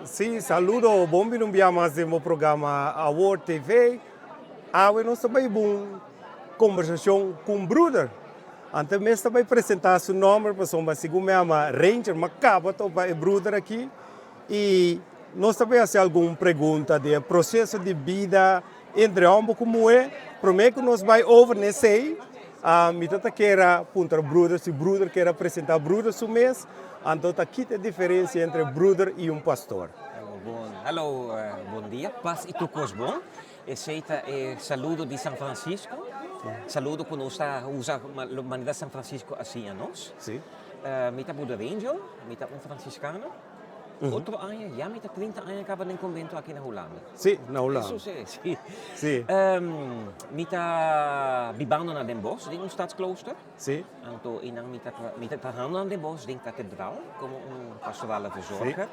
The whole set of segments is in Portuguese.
Sim, saludo, bom vir mais de meu programa Award TV. Hoje nós também vamos conversação com o brother. Antes mesmo também apresentar seu nome, pessoal, mas segundo me chama Ranger Macaba, para o brother aqui. E nós também fazemos alguma pergunta de processo de vida entre ambos como é. Prometo que nós vamos over nesse aí. Me tata queira punta brother, se brother quer apresentar brother su mês, então aqui tem diferença entre brother e pastor. Hallo, bom dia. Paz e tucos bom. Aceita saludo de São Francisco. Saludo quando usa maneira São Francisco assim a nós. Sim. Mita Buddha Angel, mita franciscano. Outro ano, já mita 30 anos acaba em convento aqui na Holanda. Sim, na Holanda. Isso sim. Sim. Mita bibano na Den Bosch, em stadsklooster. Sim. Então, inang mita trabajando na Den Bosch, em catedral, como pastoral verzorger.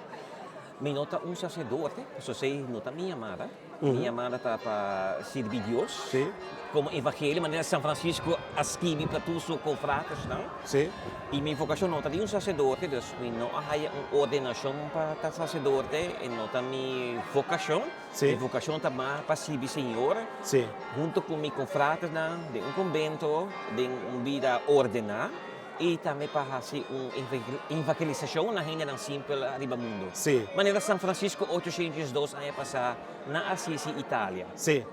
Minota sacerdote, so sei nota minha amada. Minha amada está para servir Deus. Sim. Como evangelho, maneira São Francisco ascribe para todos os confratres, não? Sim. E minha vocação nota de sacerdote, dus não há ordenação para sacerdote, e nota minha vocação. Sim. Minha vocação está para servir Senhor. Sim. Junto com meus confratres, de convento, de vida ordenada. E também para fazer uma evangelização na renda não simples arriba mundo. Sim. Maneira São Francisco 802 anos passar na Assisi, Itália. Sim.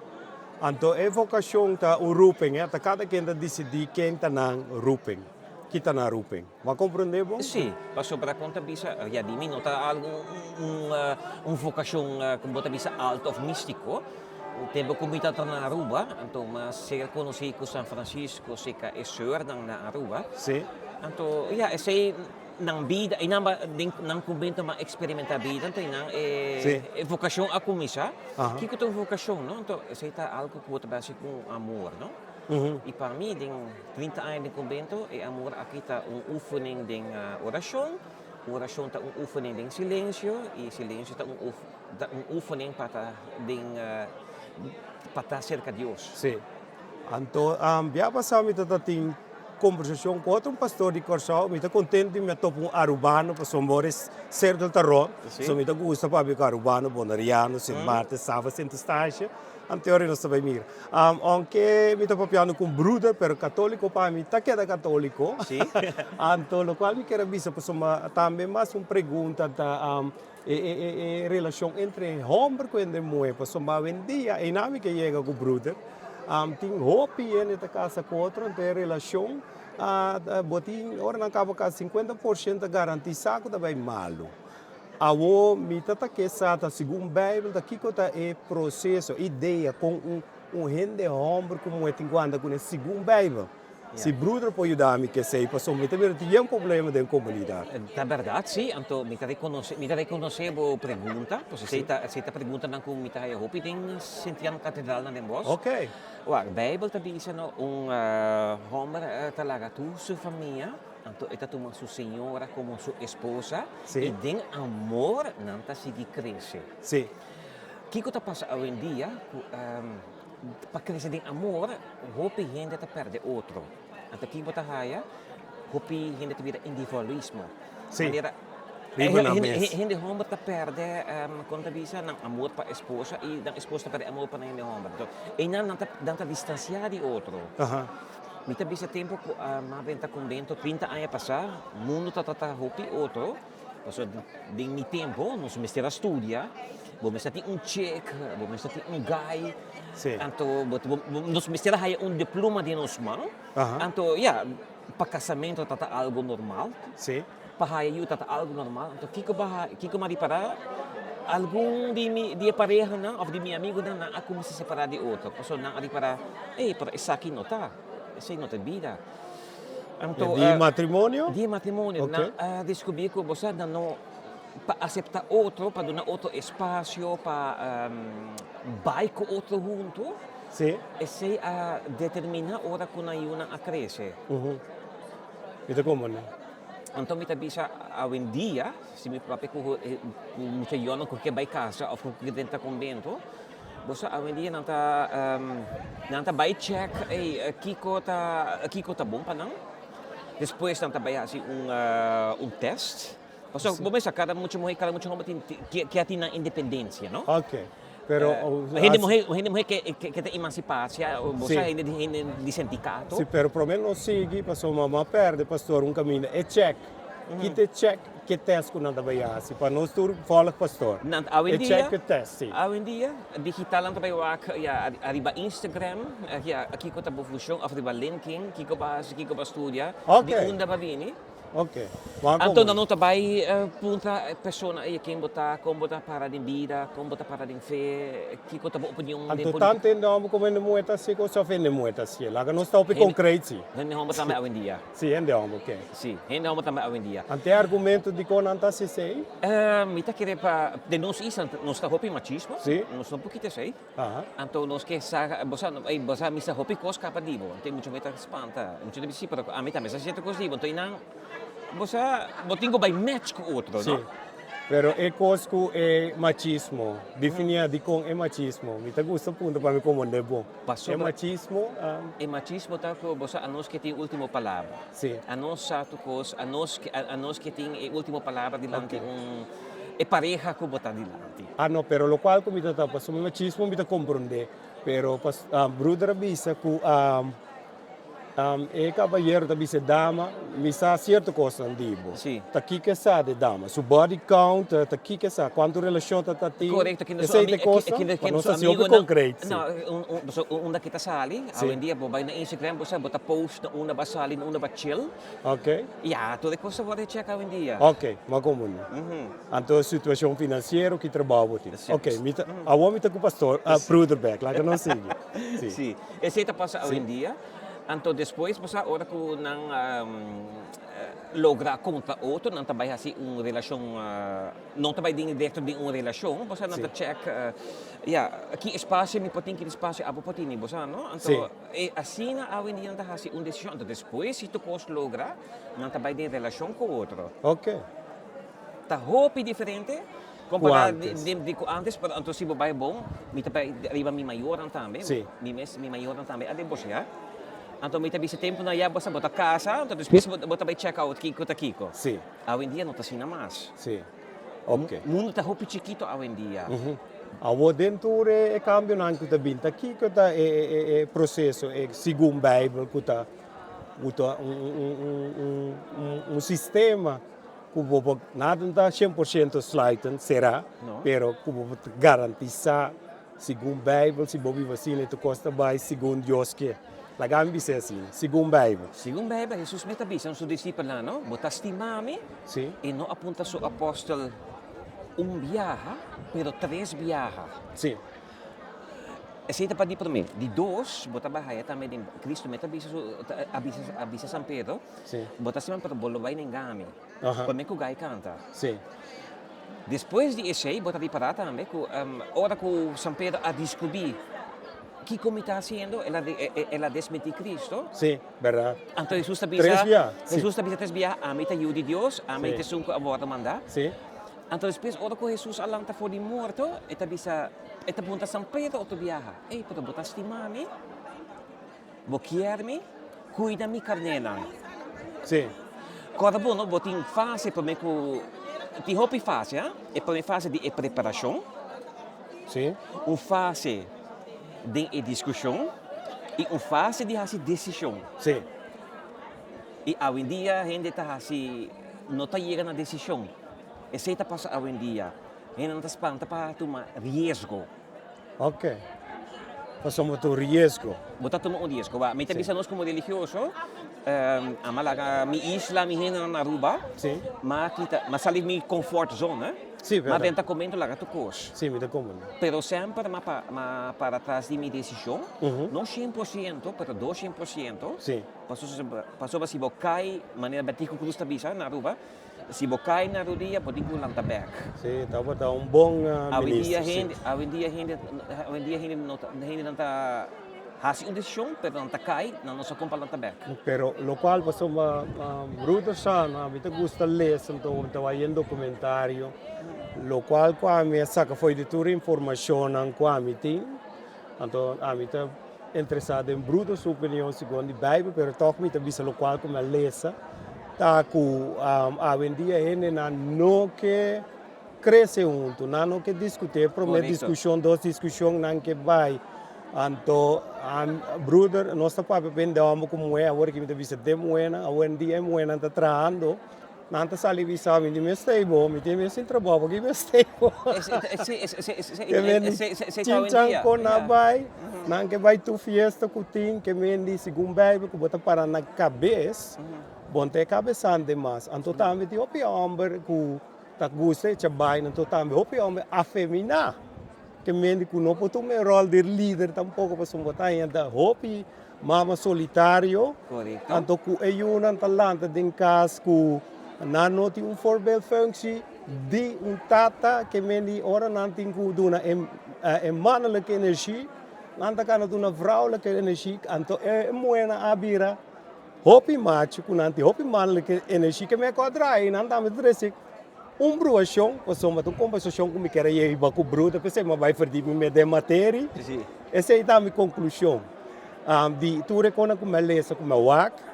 Então, a vocação está o rupeng, cada quem decide quem está na rupeng. Kita na rupeng. Mas compreender bom? Sim, passou para conta bisa, já di mim nota algo vocação como bisa alto of místico. Tempo comita na Aruba, então mas ser conhecido com São Francisco, se que é senhor na Aruba. Sim. Então, ja, sei nang vida, inamba nang convento ma experimentar vida, então nang vocação a comisa. Que que tem vocação, não? Então, sei tá algo que botar base com amor, não? E para mim, den 30 anos de convento, é amor aqui tá oefening de oração. Oração está oefening de silêncio, e silêncio está oefening para estar cerca de Deus. Sim. Então, já passamos a ter conversação com outro pastor de Corsal, me está contente de me topar arubano, para somores ser do tarot, so me está gosta para ver arubano, bonariano, Sint Maarten, Sava, Sint Eustáquio, anterior nós também mira. Aunque me está papiando com brother, pero católico para mim, está queda católico. Sim. Então, o qual me quer avisar, para também mais uma pergunta da relação entre homem e mulher, para somar um dia, e não me que chega com brother. Tem hope nesta casa com outro, tem relação, botin, ora na cabo cá 50% garantizado também malo. Awo me tata que sata segundo a Bíblia, daqui que está é processo, ideia com gente homem como é tinguanda com esse segundo a Bíblia. Se brother pode ajudar-me que sei, passou me também tem problema da comunidade. É verdade, sim. Então, me reconhecer a pergunta, porque se a pergunta não como me está aí, hope tem sentido na catedral na Den Bosch. Ok. A Bíblia está dizendo homem talaga tu sua família, então esta toma sua senhora como sua esposa, e tem amor não está seguir crescer. Sim. O que está passando hoje em dia? Para crescer em amor, hope gente está perde outro. Então, aqui bota raia, hope gente está vira individualismo. Sim. Gente homem está perde quando bisa ng amor para a esposa e a esposa está perde amor para gente homem. Então, e não está distanciar de outro. Mita bisa tempo ko mabenta convento 30 anos passar, mundo está hope outro. Paso din mi tempo, nos mestiera studia, bom tem check, bom tem guy. Sim. Anto nos mestiera haya diploma de nos man. Anto pa casamento tata algo normal. Sim. Pa haya tata algo normal. Anto kiko mari para algum de pareja na of de mi amigo na ako se separar de outro. Paso na ari para para essa aqui nota. Essa nota vida. Anto, de matrimônio? De matrimônio. Okay. Descobri que você não para aceitar outro, para dar outro espaço, para vai com outro junto. Sim. Esse determina a hora que a crescer. Ito como, né? Então, me bisa hoje em dia, se me papai ko me chayon ko que vai casa, of ko dentro convento, você hoje em dia não vai check, kiko tá bom para não? Depois, não trabalhar assim, teste. So, bumisa, cada mucho homem que tem na independência, não? Ok. Pero, Hindi mo que te emancipatia, o Sì. bosa hindi di sindicato. sì, pero per me non segui, passo mamma perde, pastor, un cammino, e check. Chi te check, che test con andava si pa non stur volg pastor. Na E awin check dia, che test, sì. awin dia, digital lang tayo wak, ya, arriba Instagram, ya, kiko ta bufusyon, arriba LinkedIn, kiko ba studia, Okay. di unda ba bini. Ok. Ma Anto come? na nota bai punta persona e quem bota para din vida, como bota para din fe, kiko ta bo opinion din Anto tante andiamo come ne mueta si, cosa fe ne mueta si. La che non sta per concreti. Hindi ho matama awin dia. Sì, andiamo, ok. Si, hindi ho matama awin dia. Ante argumento di con anta si sei? Mita kire pa, de nos isan, nos ka hopi machismo, Sì. nos no pukite sei. Ah. Anto nos ke sa bosa misa hopi kos kapadibo. Tem mucho meta spanta. Mucho de si pero a mita mesa siete cos dibo. To inang bosa botingo by match ko outro, Sì. no? Pero e cosco e machismo. Definia di con e machismo. Mi ta gusta punto para me como ne buon. Passo E ba- machismo, E machismo ta ko bosa anos que tem último palavra. sì. Anos sa tu kos, anos que tem e último palavra dilante e pareja ko bota dilante. Ah no, pero lo qual mi ta passo machismo mi ta comprende. Pero pas brother bisa ku e cavalheiro da bisa dama, mi sa certo cosa andibo. Sì. Ta chi che sa de dama, su body count, ta chi che sa quanto relazione ta ti. Correcto, que e nos sei de cosa, ma non sa sempre concreto. No, unda kita sali, Sì. awin dia bobay na Instagram bosa bota post na una ba sali, na una ba chill. Ok? Ja, to de cosa vou check awin dia. Ok, ma comune. Anto situazione finanziaria che trabalho ti. Sì. Ok, mi ta awo mi ta ku pastor, brother back, la che non segui. Sì. Sì. E se ta pasa awin dia, anto después bosa ora ko nang logra contra outro, não trabalha assim uma relação, não trabalha dentro de uma relação, você não check, aqui espaço, me pode ter espaço, abo pode ter, você não? Então, e assim na awin dia não assim uma decisão, então depois se tu cos logra, não trabalha em relação com outro. Ok. Tá roupa diferente. Comparado antes. de antes, pero anto si babai bom, mi tapay arriba mi mayoran também, Sì. mi mayoran também, ade boss ya. Anto may tabi sa tempo na yabos sa bota casa, anto depois bota bay check out kiko ta kiko. Sì. Awin dia no ta sina mas. Sì. Ok. Mundo ta hopi chiquito awin dia. Awo dentro e cambio anche da binta chi kota e processo e secondo Bible kota un sistema que nada está 100% slighten será, No. pero como garantiza segundo Bible se bobi vacina tu costa vai segundo Deus que la gambi se assim segundo Bible. Sigun beba, Jesus may tabi sa disciple na, no? Botas ti mami, Sì. e no apunta su apostol viaja, pero tres viaja. Sì. E se pa di per me, di dos, bota bahaya tame din Cristo meta abisa San Pedro, Sì. bota siman per bolobay ng gami. Aha. Per me ko gay canta. Sì. Depois de esse, bota di parata também, ora que San Pedro a descobrir que como está haciendo, ela desmentir Cristo. Sì, verdad. Então Jesus está Tres viajes, Jesus está tres viajes, a mim está de Deus, a mim Sim. está sunco a borda mandar. Sì. Então depois, ora que Jesus alang ta for de morto, eta bisa, eta punta San Pedro outro viaja. Ei, pero botar estimami, boquiar-me, cuida-me carnelan. Sì. Agora, bom, não botin fase para mim que ti hopi fase, é para mim fase de preparação, Sì. fase de discussão e fase de decisão. Sì. E hoje em dia a gente está assim, não está chegando na decisão. E se está passando hoje em dia, a gente não está espanta para tomar risco. Ok. Facciamo tu riesco. Botar tomar risco. Mas também nós como religioso, a malaga mi isla mi hena na Aruba, Sì. mas ali mi comfort zone, Sì, mas verdad. tenta comendo lá tu cos. Sì, mi da comune. Pero sempre para trás de minha decisão, Uhum. não 100%, pero 200%. Sì. Passou se bocai, maneira batico cruz tabisa na Aruba, se bocai na rodilha, pode ir lá back. Sì, dopo da un buon Hoje em dia ministro. a gente não está hasi uma decisão, pero não está cai, não nossa compra lá back. Pero lo qual insomma bruto sana, mi te gusta leggere, então estava em documentario, lo qual qua mi saca foi di tutta informazione qua mi tin, então a mi te interessado em bruto sua opinião segundo a Bíblia, pero toch mi te visa lo qual come lesa, tá com hoje em dia ainda não que cresce junto, não que discutir, primeira discussão, duas discussões, não que vai. Então, brother, nosso papai pendeu como é, agora que me deve ser de moena, hoje em dia é moena está trabalhando. Nanta sali bisa mi di mestebo, mi di mesin trabaho gi mestebo. Cincang ko na bay, nang ke bay tu fiesta kuting ke mendi según bay ko bota para na cabeça, bonte cabeçan de mas. Anto tambe ti opi amber ku tak guste chabay nanto tambe opi amber afemina. Que mendi ku no poto me rol de líder tampoco pa sumbotay da hopi mama solitário. Anto ku eyunan talanta din kas ku nanoti voorbeeldfunctie die tata que mendi ora nanting kuduna en mannelijke energie, nanta kan het doen vrouwelijke energie, anto moena abira, hopi macho kunanti hopi mannelijke energie que me quadrai, nanta me tresik broação, passou uma conversação com me querer ir para o bruto, pensei mas vai perder me de matéria, essa é a minha conclusão, de tu recona como é lesa como é wak.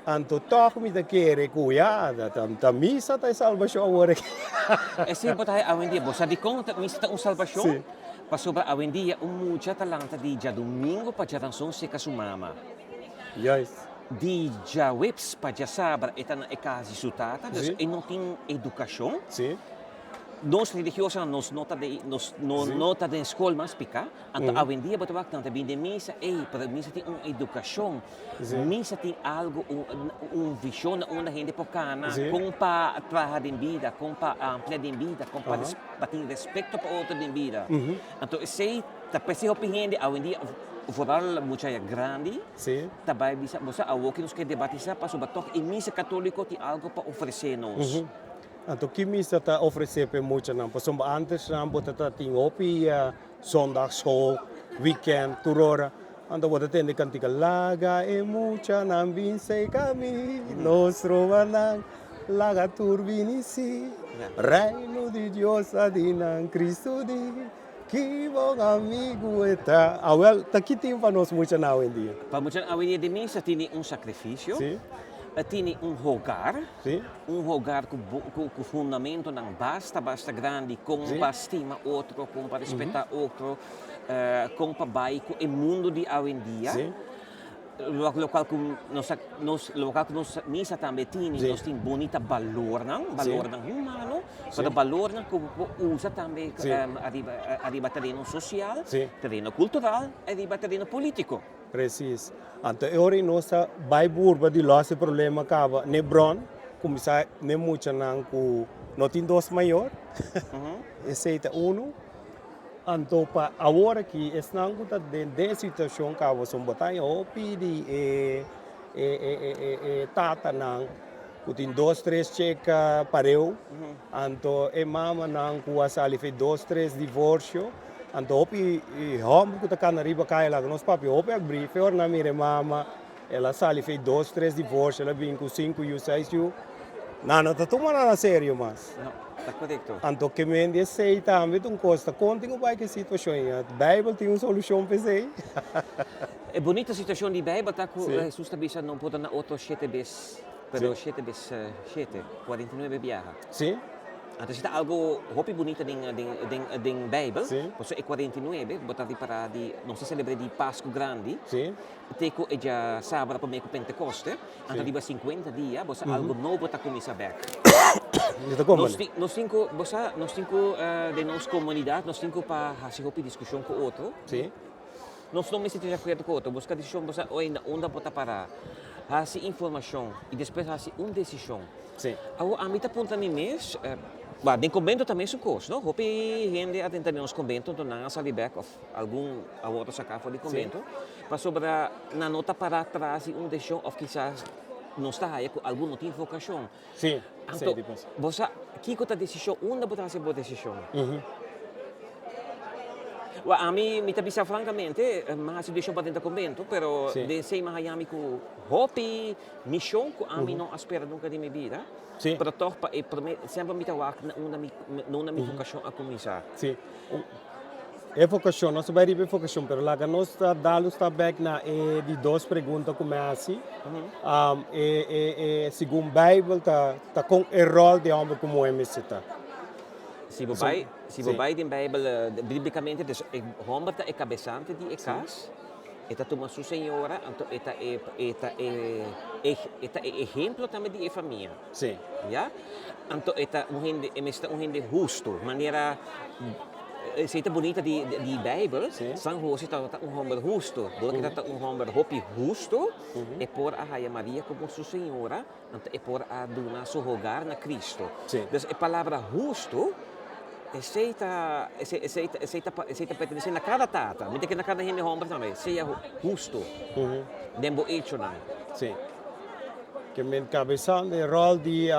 Anto toch mi da kere kuya da misa ta salvação agora. É sempre tayo awin dia, bosa di kong misa ta salvação. Sim. Pasobra awin dia mucha talanta di dia domingo pa dia ranson se kasumama. Yes. Di dia whips pa dia sabra etan ekasi sutata, dus e não tem educação. Sim. Nós religiosos nota de escola mas pica, então awin dia botawak tanta binde misa, para misa tem educação, misa tem algo visão onde a gente pocana, com pa trabalhar em vida, com pa amplia em vida, com pa ter respeito para outro em vida. Então sei, tá pensei que gente awin dia vooral mucha grande, também bisa bosa awoki nos que debater para sobre toque e misa católico tem algo para oferecer nos. Então, que missa está oferecer para muitos não? Porque antes não bota tem opi zondag school, weekend, turora. Então, bota tem de cantiga laga e mucha não vince cami, nostro vanang laga turbinisi, reino de Deus adinan Cristo di. Que bom amigo está. Well, tá aqui tem para nós muito não em dia. Para muitos a dia de missa tem sacrifício. Sim. Tem hogar com fundamento não basta grande, com para estima outro, com para respeitar outro, com para baixo o mundo de hoje em dia. Local que nós missa também nós tem bonita valor não humano, para valor não que usa também arriba terreno social, terreno cultural, arriba terreno político. Preciso. Então, agora nós vai burba de lá esse problema acaba Nebron, como sai nem muito não tem dois maior, esse é então para agora que estão de situação que você botar o pedi tata não que tem dois três checa pareu, então mama não que a sali fez dois três divórcio. Então, hopi homem que está na riba cai lá, nós papi hopi abrir, fez na minha mama, ela sali fez dois três divórcios, ela vem com 5 e 6 e não está tomando na sério mas. Não, está correto. Então, que me diz sei também um costa, contigo vai que situação, a Bíblia tem uma solução para isso. É bonita a situação de Bíblia, tá com Jesus também não pode na outro 7 vezes, pero 7 vezes 7, 49 viaja. Sim. Então, está algo hopi bonita din Bible, pois é 49, botar de para de não se celebra de Páscoa grande. Sim. Teco é já sábado para meio Pentecoste, então de 50 dias, você algo novo está começar back. Nós cinco de nossa comunidade, nós cinco para fazer hopi discussão com outro. Sim. Nós não me sentimos de acordo com outro, buscar discussão, você oi onde botar para fazer informação e depois fazer uma decisão. Sim. A mim tá apontando mês. Bem, convento também são coisas, não? Hopi gente a tentar nos convento, então não sabe back of algum outro sacafa de convento, para sobre na nota para trás decisão ou quizás não está aí com alguma vocação. Sim. Então, você que a decisão, onde botar essa boa decisão? A mim me tabisa francamente, mas se deixou para dentro do convento, pero de sei mahayami com hopi missão que a mim não espera nunca de minha vida. Sim. Para torpa e sempre me tawak na una mi vocação a começar. Sim. É vocação, nós vai ribe vocação, pero lá que nós está dando está back na de duas perguntas como é assim. Segundo a Bíblia tá com o rol de homem como é mesita. Se você vai in Bijbel, biblicamente, dus homem é cabeçante de casa, eta toma sua senhora, então eta exemplo também de família. Sim. Ja? Então eta gente justo, maneira se está bonita de Bijbel, San José está homem justo, porque está homem hopi justo, e por a Maria como sua senhora, então é por a donar seu rogar na Cristo. Dus a palavra justo aceita pertencer na cada tata, mas que na cada gente homem também, seja justo, dembo hecho não. Sim. Que me cabeçando o rol de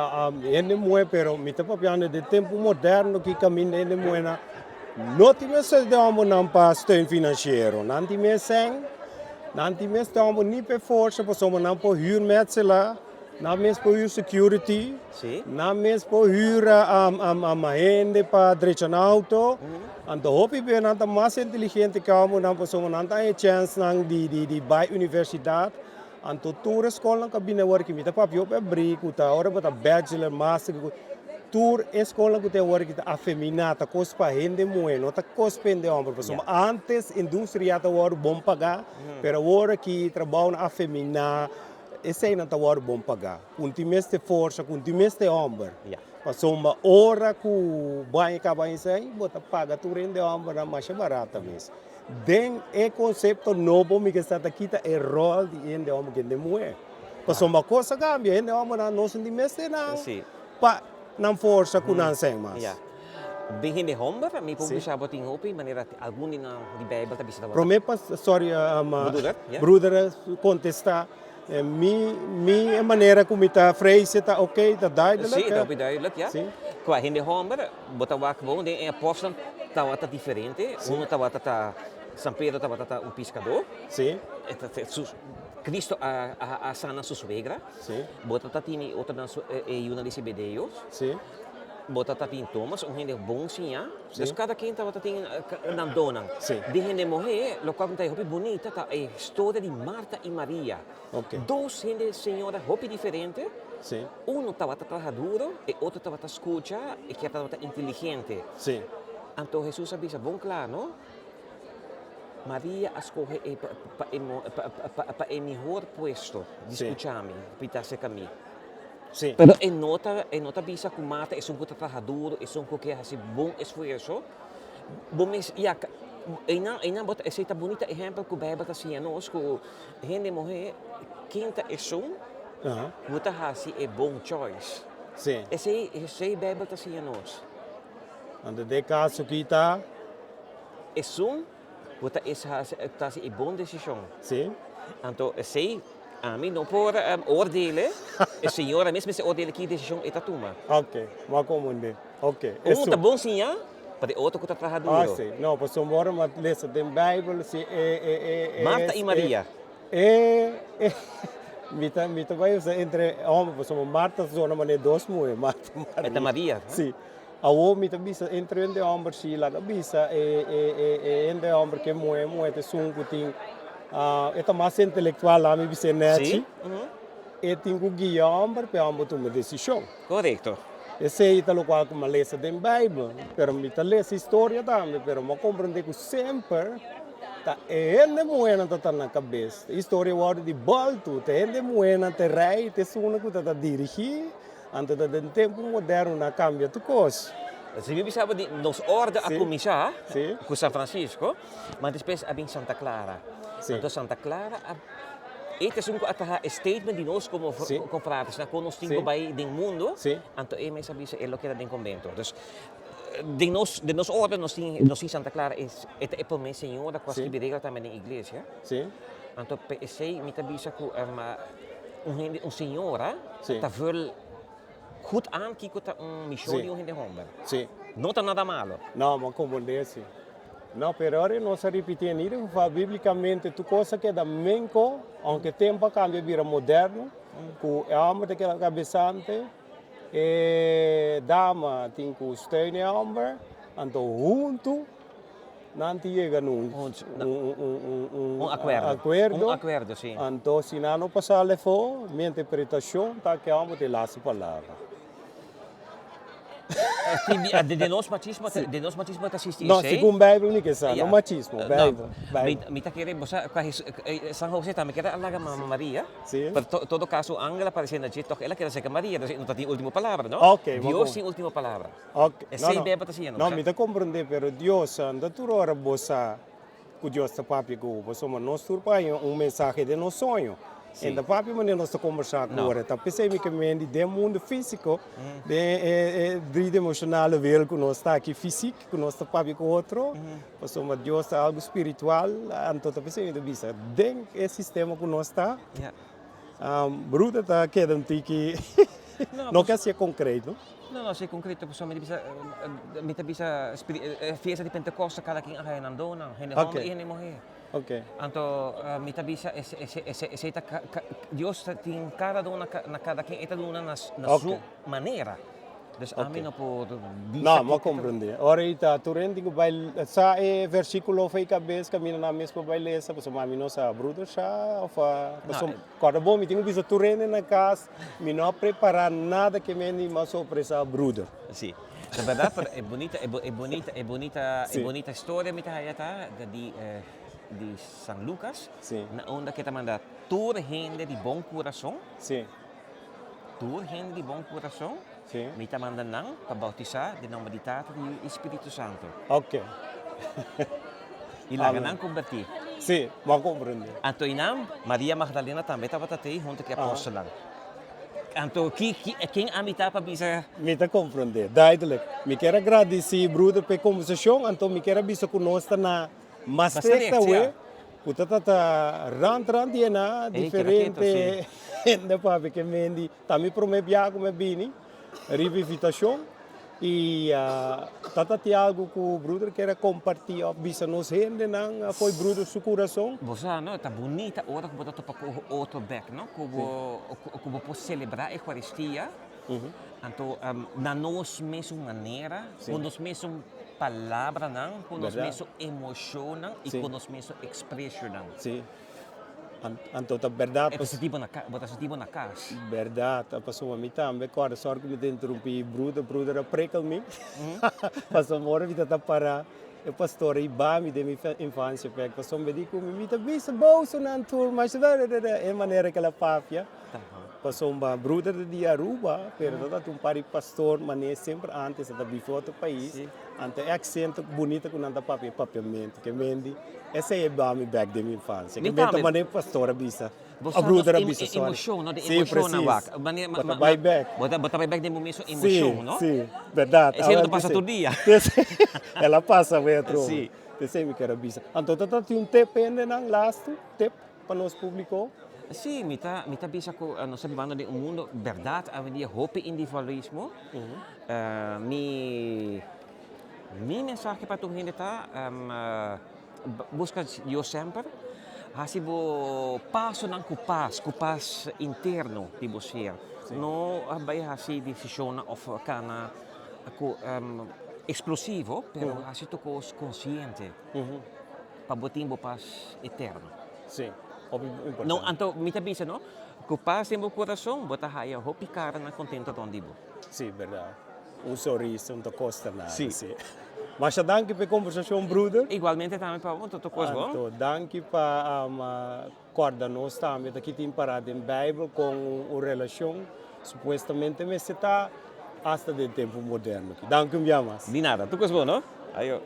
ele moe, pero me tá papiando de tempo moderno que caminha ele moe na não tem mais de homem não para steun financeiro, não tem mais de homem nem para força, para somos não para huurmetselaar. Na mes por huur security, na mes por huur gente para dirigir um auto. Então, hopi bem nanta mais inteligente que a não posso nanta a chance nang di by universidade. Então, toda escola que bina work me tá papi op brico tá hora para bachelor, master. Tour escola que tem work tá afeminada, coisa para gente moe, não tá coisa pende homem, porque antes indústria tá hora bom pagar, pero hora que trabalho afeminada esse aí não está bom pagar. Com times de força, com times de homem. Passou uma hora que o banho acaba em sair, bota paga tu rende homem na mais barata mesmo. Den é conceito novo que está aqui é rol de rende homem que não mulher. Passou uma coisa cambia, rende homem não se dimeste não. Pa não força com não sem mais. Bem rende homem, me pode deixar botar em roupa, maneira algum de Bíblia tá visita. Promete sorry, brother contestar. Minha maneira como está frase está ok, está duidelijk. Sim, está duidelijk, ja. Qua hindi homer, bota wa gewoon de apóstolo está diferente. Uno está San Pedro está pescador. Sim. Cristo a sana sua suegra. Sim. Bota tini outra na Yuna de Zebedeus. Sim. Bota tin Thomas, gente bom sim, ja. Dus cada quem estava tin na dona. De gente morrer, lo qual está hopi bonita, tá a história de Marta e Maria. Dois gente senhora hopi diferente. Sim. Um estava trabajador e outro estava escuta e que estava inteligente. Sim. Então Jesus avisa bom claro, não? Maria escolhe para o melhor posto de escutar-me, para ser caminho. Sim. Pero nota bisa que Marta é um pouco trabajador, é um pouco que faz bom esforço. Bom, ja, bota esse bonito exemplo que o Bíblia está dizendo, que gente morrer, quem está muita hasi é bom choice. Sim. Esse Bíblia está dizendo. Ando de caso que está. Muita é bom decisão. Sim. Então, esse a mim não por oordelen, a senhora mesmo se oordelen que decisão é toma. Ok, mas como não? Ok. Tá bom sim, já? Para outro que está trabalhando. Sim. Não, posso embora, mas lesa da Bíblia se Marta e Maria. Mita vai usar entre homem, posso Marta zona mas dois mulheres, Marta Maria. É Maria. Sim. A homem mita bisa entre onde homem se lá bisa entre homem que mulher te sungo ting esta mais intelectual lá me bisa net. E tenho guia homem para homem tomar decisão. Correto. Esse é o qual como lesa da Bíblia, pero me tá lesa história também, pero me compreende que sempre tá ele mulher não tá na cabeça. História word de balto, tá ele mulher não te rei, te suna que tá dirigir. Antes do tempo moderno na cambia tu coisa. Se vi pensava de nos ordem a começar com São Francisco, mas depois a Santa Clara. Então Santa Clara este é um statement de nós como confratres, na nós temos vai do mundo. Então é mais sabia é o que era do convento. Então de nós ordem nós temos Santa Clara é por mim senhora quase que regula também na igreja. Então sei me tabisa com senhora tá vol goed aankijken dat een missionario in de homem. Sim. Não está nada malo. Não, mas como desse. Não, pero ahora não se repite nada, biblicamente tu coisa que é da menco, aunque tempo cambia vira moderno, com a alma daquela cabeçante, e dama tem que steun a alma, então junto, Nanti llega Un acuerdo. acuerdo. Un acuerdo, sì. Então, se não passar levou, minha interpretação está que vamos ter last palavra. De nos machismo, de nos machismo ta sisti Não, sei. segundo a Bíblia, não que Yeah. não machismo, Bíblia. Mita kere bosa San Jose ta me kera alaga Mama Maria. Sim. Per todo caso Angela parecendo dito ela kera seca Maria, não tá última palavra, no? Ok, Dios sin última palavra. Ok. E sei beba ta siya, no? Não, me dá compreender, pero Deus, anda tu hora bossa, que Deus está papi com o, somos nós turpai mensagem de nosso sonho. Sim. Ainda papi maneira nós conversar com Não. ora, tá pensei que me de mundo físico, de vida emocional, ver que nós está aqui físico, que nós está papi com outro, somos Deus está algo espiritual, então tá pensei que bisa, dentro esse sistema que nós está, Yeah. bruta tá quedando que não quer ser concreto. No, sei concreto, so mi bisa fiesta di Pentecoste cada king akay nandun, hindi Okay. ho iyan mo he. Ok. Anto mi bisa esa Dios ting cada doon na cada king ita doon na Okay. su manera. Dus amin na po Não, mas compreender. Ora está turendo que vai sa versículo foi cabeça caminha na mesma vai ler, sabe, só mami nossa bruta já, ou fa, cada bom me tenho visto turendo na casa, me não preparar nada que me nem mais surpresa bruta. Sì. La verdad è bonita, Sì. è bonita storia mitahayata di San Lucas. Sì. Na onda kita manda tour gente di buon coração. Sim, Tour gente di buon coração. sim. Mita manda nang pabautisa di nome di Tata di Espírito Santo. Ok. Ilaga Amen. nang converti. Sim, mas compreender. Anto inam Maria Magdalena também estava tatei junto com a apostolan. Anto quem amita pa bisa Me está compreender, duidelijk. Me quero agradecer bruta pela conversação, então me quero visto que nós está na mais Maastricht, strikta ja. we. Puta tá rand e na diferente ainda para que mendi também promete já como bini revivitação e tata tem algo que o brother quer compartilhar bisa nos rende não foi brother seu coração. Bosa, no, tá bonita hora que botar para o outro back, no? Como posso celebrar a Eucaristia. Então, na nós mesma maneira, com nós mesma palavra, não, com nós mesma emoção, não, e com nós mesma expressão, não. Sim. Então, tá verdade. É positivo na casa. Verdade, a pessoa me também, quando só que me interrompi, brother apreca-me. Passou uma hora, vida tá para o pastor e bami de minha infância, porque passou me diz que me tá bisa bolso na tour, mas é maneira que ela papia. Passou uma brother de Aruba, pero tá um pari pastor, mas sempre antes da before do país. Ante accento bonito que não dá papiamento, que mendi. Essa é bami back de minha infância. Que mendi maneira pastora bisa. A brother bisa só. Emoção, no, de Sim, emoção na wak. Bota vai back. Bota vai back de momento emoção, no? Sim, verdade. Esse não passa todo dia. Ela passa o outro. Sim. Esse me quer bisa. Então tá tem um tempo ainda não last tempo para nós publicou. Sì, mita bisa ko sa vivendo di un mondo verdad, avendo hope individualismo. Mi mensaje para tu gente tá busca Deus sempre. Hasibo paso ng kupas interno di você. No abay hasi decision of kana ako explosivo, pero hasi to ko consciente. Pabotimbo pas eterno. Sim. Importante. No, anto mita bisa no? Kupas mo coração, bota haya hope cara na contento tondibo. Sim, verdade. Um sorriso, não custa nada. Sim. Mas danke pela conversação, brother. Igualmente também para você, tô coisa bom. Então, danke para corda nós também daqui tem parado em Bíblia com uma relação supostamente me está hasta de tempo moderno. Danke, me amas. Di nada, tô coisa bom, no? Ayo.